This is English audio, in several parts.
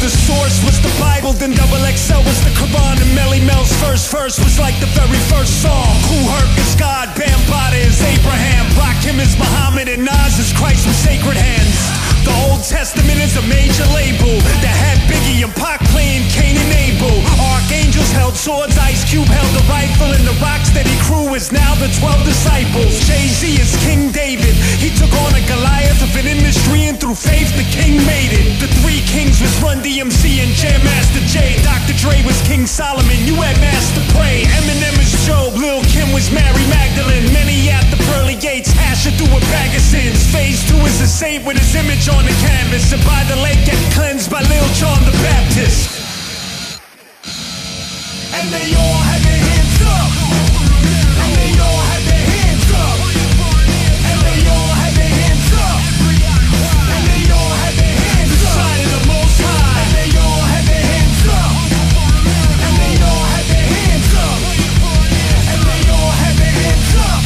The source was the Bible, then Double XL was the Quran, and Melly Mel's first verse was like the very first song. Kool Herc is God, Bambaataa is Abraham, Rakim is Muhammad, and Nas is Christ with sacred hands. The Old Testament is a major label that had Biggie and Pac playing Cain and Abel. Archangels held swords, Ice Cube held a rifle, and the Rocksteady crew is now the 12 disciples. Jay-Z is King David, he took on a Goliath of an industry, and through faith the king made it. The three kings was Run DMC and Jam Master Jay. Dr. Dre was King Solomon, you had Master Pray. Eminem is Job, Lil' Kim was Mary Magdalene. Many at the pearly gates, hashing through a bag of sins. Phase 2 is a saint with his image on the canvas, and by the lake get cleansed by Lil John the Baptist. And they all had their hands up, and they all had their hands up, and they all had their hands up, and they all had their hands up. The sign of the Most High. And they all had their hands up, and they all had their hands up, and they all had their hands up,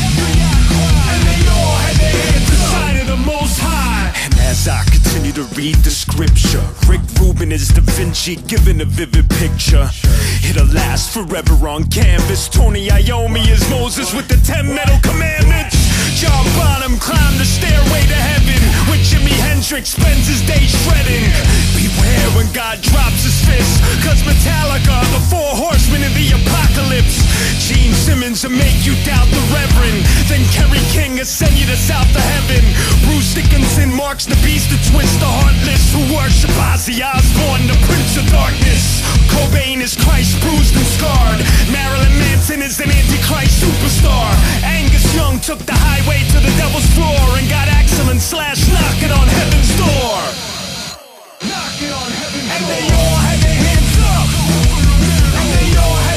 and they all had their hands up. The sign of the Most High. And as I continue to read the scripture, Rick Rubin is Da Vinci, giving a vivid picture. It'll last forever on canvas. Tony Iommi is Moses with the 10 metal commandments. John Bonham climbed the stairway to heaven, when Jimi Hendrix spends his day shredding. Beware when God drops his fist, cause Metallica are the 4 horsemen of the apocalypse. Gene Simmons will make you doubt the Reverend, then Kerry King will send you to south of heaven. Bruce Dickinson marks the beast to twist the heartless, who worship Ozzy Osbourne, the Prince of Darkness. Cobain is Christ bruised and scarred. Marilyn Manson is an antichrist superstar. Angus Young took the highway to the devil's floor and got Axel and Slash knocking on heaven's door. Knocking on heaven's door. And they all had their hands up, and they all had